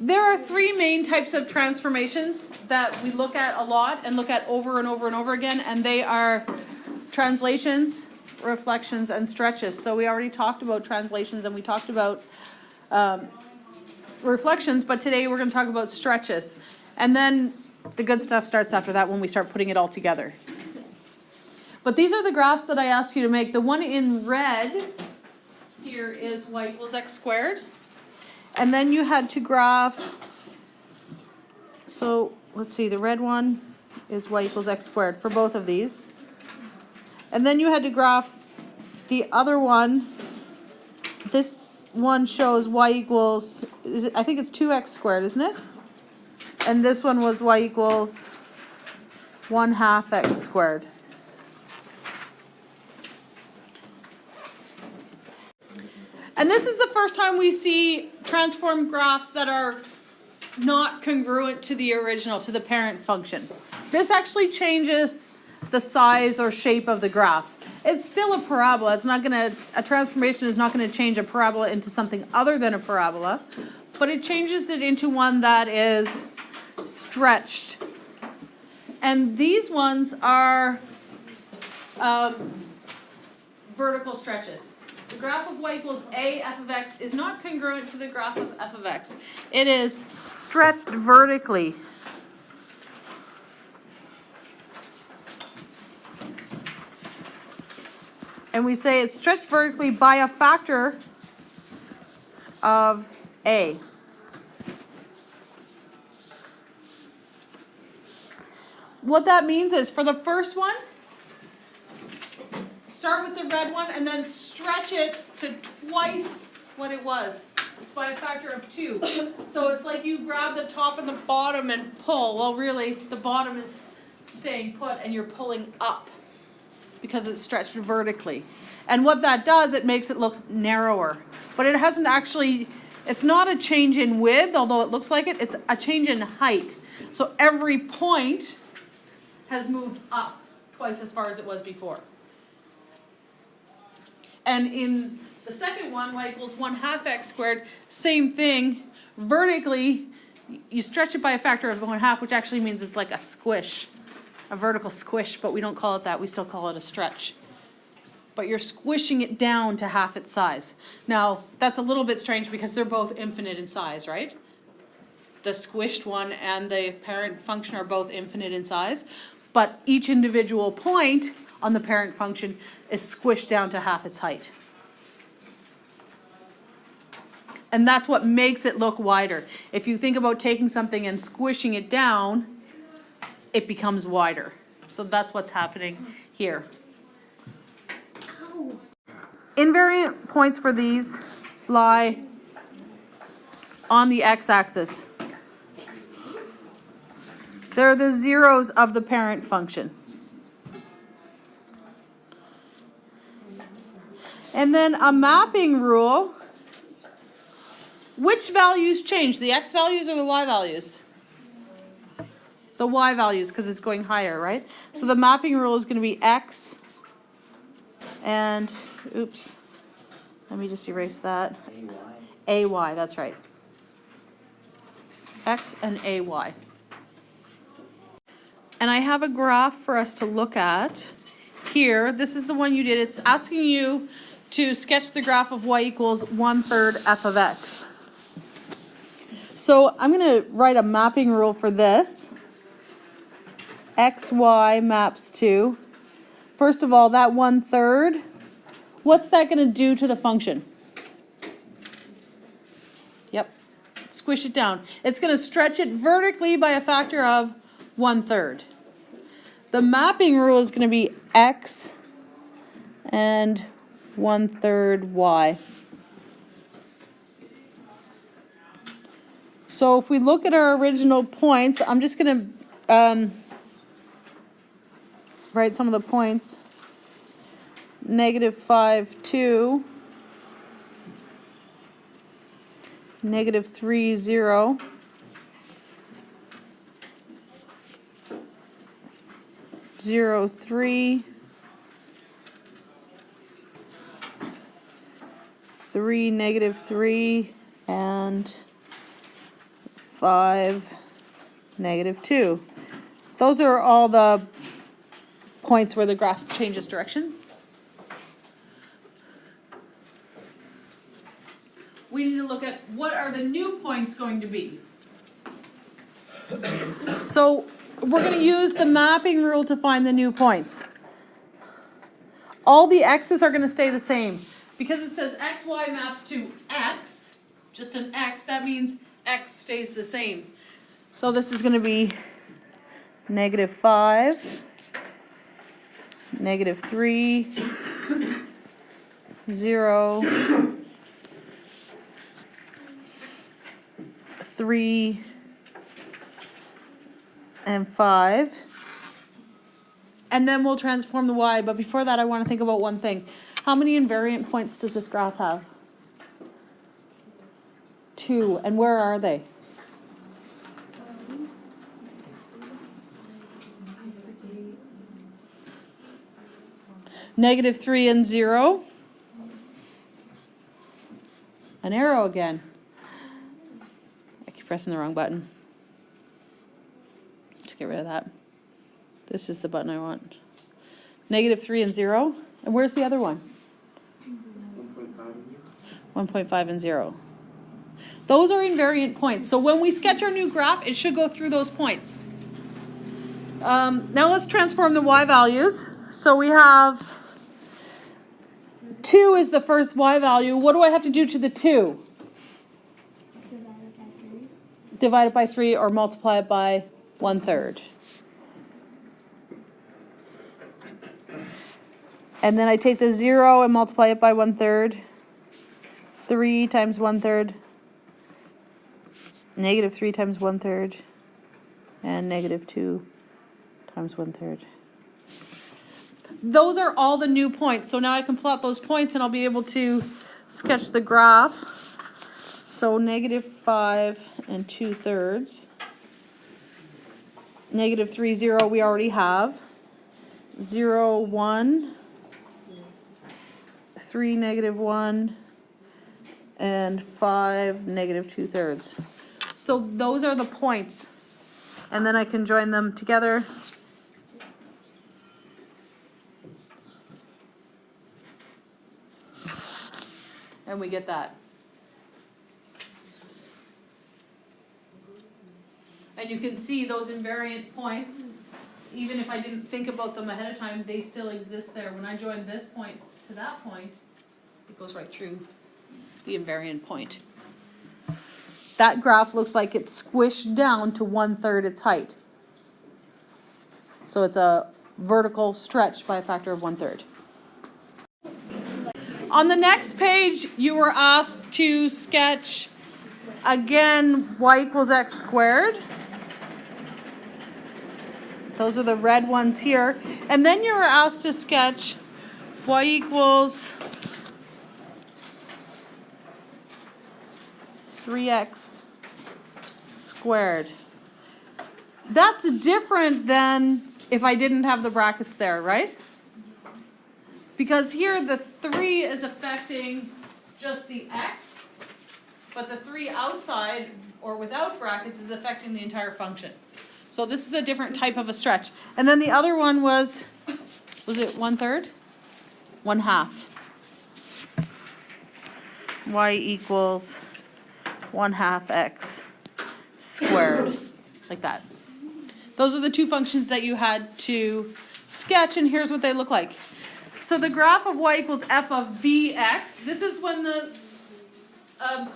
There are three main types of transformations that we look at a lot and look at over and over and over again, and they are translations, reflections, and stretches. So we already talked about translations and we talked about reflections, but today we're going to talk about stretches. And then the good stuff starts after that when we start putting it all together. But these are the graphs that I asked you to make. The one in red here is y equals x squared. And then you had to graph, so let's see, the red one is y equals x squared for both of these. And then you had to graph the other one. This one shows y equals, I think it's 2x squared, isn't it? And this one was y equals 1/2 x squared. And this is the first time we see transform graphs that are not congruent to the original, to the parent function. This actually changes the size or shape of the graph. It's still a parabola. It's not going to, a transformation is not going to change a parabola into something other than a parabola, but it changes it into one that is stretched. And these ones are vertical stretches. The graph of y equals a f of x is not congruent to the graph of f of x. It is stretched vertically. And we say it's stretched vertically by a factor of a. What that means is for the first one, start with the red one and then stretch it to twice what it was. It's by a factor of 2. So it's like you grab the top and the bottom and pull. Well, really, the bottom is staying put and you're pulling up because it's stretched vertically. And what that does, it makes it look narrower. But it hasn't actually, it's not a change in width, although it looks like it. It's a change in height. So every point has moved up twice as far as it was before. And in the second one, y equals 1/2 x squared, same thing. Vertically, you stretch it by a factor of 1/2, which actually means it's like a squish, a vertical squish, but we don't call it that. We still call it a stretch. But you're squishing it down to half its size. Now, that's a little bit strange because they're both infinite in size, right? The squished one and the parent function are both infinite in size, but each individual point on the parent function is squished down to half its height. And that's what makes it look wider. If you think about taking something and squishing it down, it becomes wider. So that's what's happening here. Invariant points for these lie on the x-axis. They're the zeros of the parent function. And then a mapping rule. Which values change? The x values or the y values? The y values, because it's going higher, right? So the mapping rule is going to be x and, oops, let me just erase that. AY, that's right. X and AY. And I have a graph for us to look at here. This is the one you did. It's asking you to sketch the graph of y equals 1/3 f of x. So I'm going to write a mapping rule for this. XY maps to, first of all, that 1/3, what's that going to do to the function? Yep, squish it down. It's going to stretch it vertically by a factor of 1/3. The mapping rule is going to be x and 1/3 y. So if we look at our original points, I'm just going to write some of the points. -5, 2. -3, 0. 0, 3. 3, -3, and 5, -2. Those are all the points where the graph changes direction. We need to look at what are the new points going to be. So we're going to use the mapping rule to find the new points. All the x's are going to stay the same. Because it says xy maps to x, just an x, that means x stays the same. So this is going to be -5, -3, 0, 3, and 5. And then we'll transform the y, but before that I want to think about one thing. How many invariant points does this graph have? 2, and where are they? -3 and 0. An arrow again. I keep pressing the wrong button. Just get rid of that. This is the button I want. -3 and 0. And where's the other one? 1.5 and 0. Those are invariant points. So when we sketch our new graph, it should go through those points. Now let's transform the y values. So we have 2 is the first y value. What do I have to do to the 2? Divide it by 3 or multiply it by 1/3. And then I take the 0 and multiply it by 1/3. 3 times 1/3. -3 times 1/3. And -2 times 1/3. Those are all the new points. So now I can plot those points and I'll be able to sketch the graph. So -5 and 2/3. -3, 0 we already have. 0, 1. 3, -1. And 5, -2/3. So those are the points. And then I can join them together. And we get that. And you can see those invariant points, even if I didn't think about them ahead of time, they still exist there. When I join this point to that point, it goes right through the invariant point. That graph looks like it's squished down to 1/3 its height. So it's a vertical stretch by a factor of 1/3. On the next page, you were asked to sketch, again, y = x². Those are the red ones here. And then you were asked to sketch y = 3x². That's different than if I didn't have the brackets there, right? Because here the 3 is affecting just the x, but the 3 outside or without brackets is affecting the entire function. So this is a different type of a stretch. And then the other one was it 1/3? 1/2. Y = 1/2 x², like that. Those are the two functions that you had to sketch, and here's what they look like. So the graph of y = f of bx, this is when the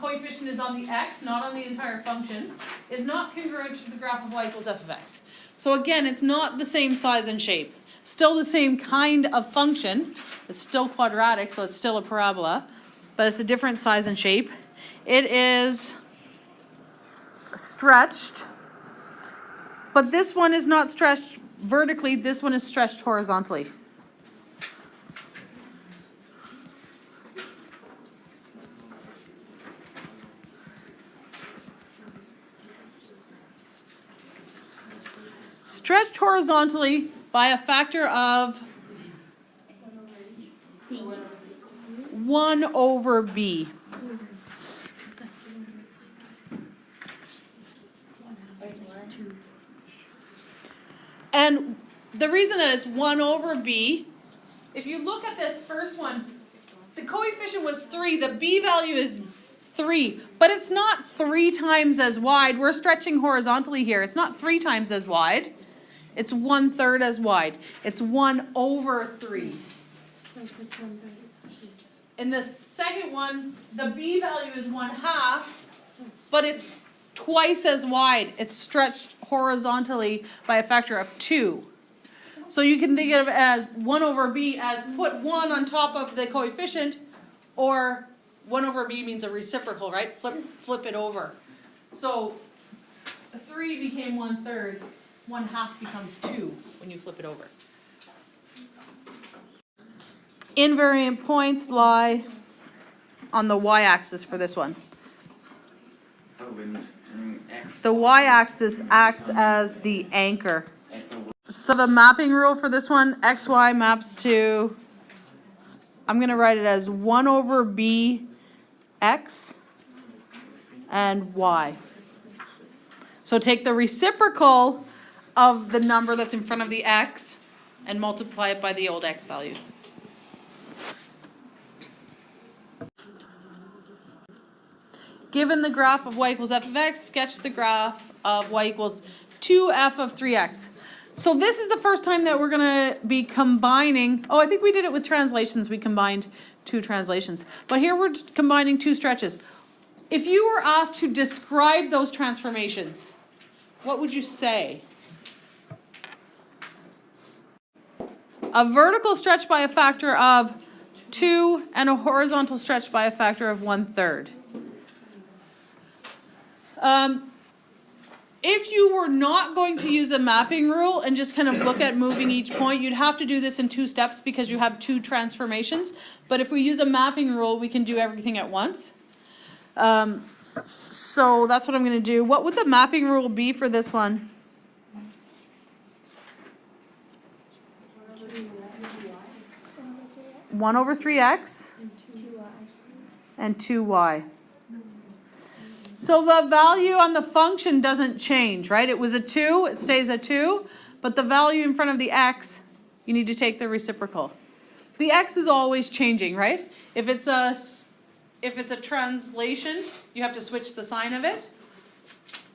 coefficient is on the x, not on the entire function, is not congruent to the graph of y = f of x. So again, it's not the same size and shape. Still the same kind of function. It's still quadratic, so it's still a parabola, but it's a different size and shape. It is stretched, but this one is not stretched vertically, this one is stretched horizontally. Stretched horizontally by a factor of 1/b. And the reason that it's 1 over b, if you look at this first one, the coefficient was 3, the b value is 3, but it's not 3 times as wide. We're stretching horizontally here. It's not 3 times as wide. It's 1/3 as wide. It's 1 over 3. In the second one, the b value is 1/2, but it's twice as wide. It's stretched horizontally by a factor of 2. So you can think of it as 1 over b as put 1 on top of the coefficient, or 1 over b means a reciprocal, right? Flip it over. So 3 became 1/3. 1/2 becomes 2 when you flip it over. Invariant points lie on the y-axis for this one. The y-axis acts as the anchor. So the mapping rule for this one, xy maps to, I'm going to write it as 1 over b x and y. So take the reciprocal of the number that's in front of the x and multiply it by the old x value. Given the graph of y equals f of x, sketch the graph of y equals 2f of 3x. So this is the first time that we're going to be combining. Oh, I think we did it with translations. We combined 2 translations. But here we're combining 2 stretches. If you were asked to describe those transformations, what would you say? A vertical stretch by a factor of 2 and a horizontal stretch by a factor of 1/3. If you were not going to use a mapping rule and just kind of look at moving each point, you'd have to do this in 2 steps because you have 2 transformations. But if we use a mapping rule, we can do everything at once. So that's what I'm going to do. What would the mapping rule be for this one? One over 3x and 2y. So the value on the function doesn't change, right? It was a 2, it stays a 2, but the value in front of the x, you need to take the reciprocal. The x is always changing, right? If it's a translation, you have to switch the sign of it.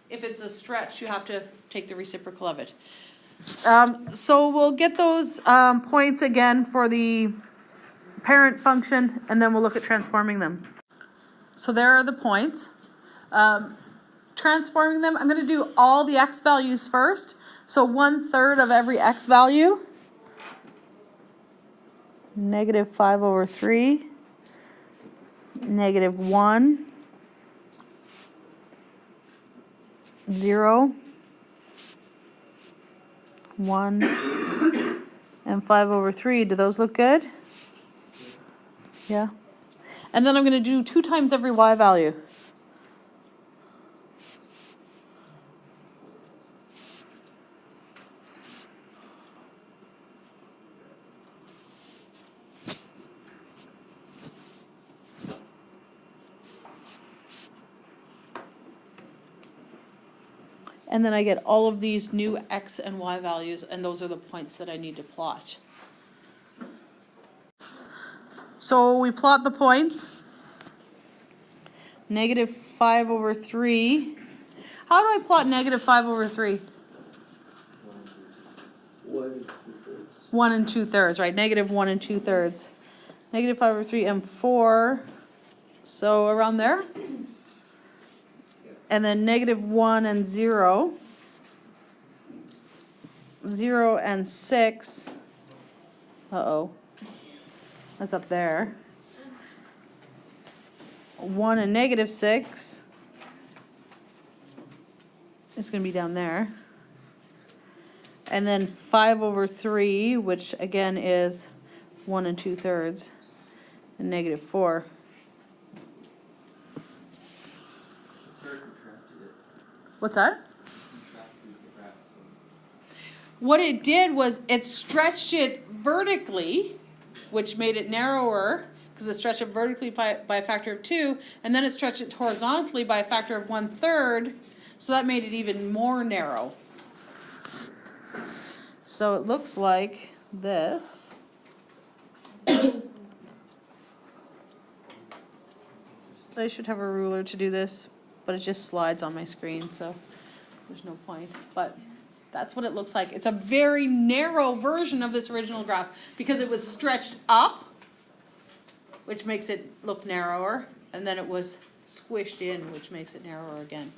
If it's a stretch, you have to take the reciprocal of it. So we'll get those points again for the parent function, and then we'll look at transforming them. So there are the points. Transforming them, I'm going to do all the x values first. So 1/3 of every x value. -5 over 3. -1. 0. 1. And 5 over 3. Do those look good? Yeah. And then I'm going to do 2 times every y value. And then I get all of these new x and y values, and those are the points that I need to plot. So we plot the points. -5 over 3. How do I plot -5 over 3? 1 and 2/3, right? -1 and 2/3. -5 over 3 and 4. So around there. And then -1 and 0. 0 and 6. Uh-oh. That's up there. 1 and -6. It's going to be down there. And then 5 over 3, which again is 1 and 2/3. And -4. What's that? What it did was it stretched it vertically, which made it narrower, because it stretched it vertically by a factor of 2, and then it stretched it horizontally by a factor of 1/3. So that made it even more narrow. So it looks like this. I should have a ruler to do this, but it just slides on my screen, so there's no point. But that's what it looks like. It's a very narrow version of this original graph because it was stretched up, which makes it look narrower, and then it was squished in, which makes it narrower again.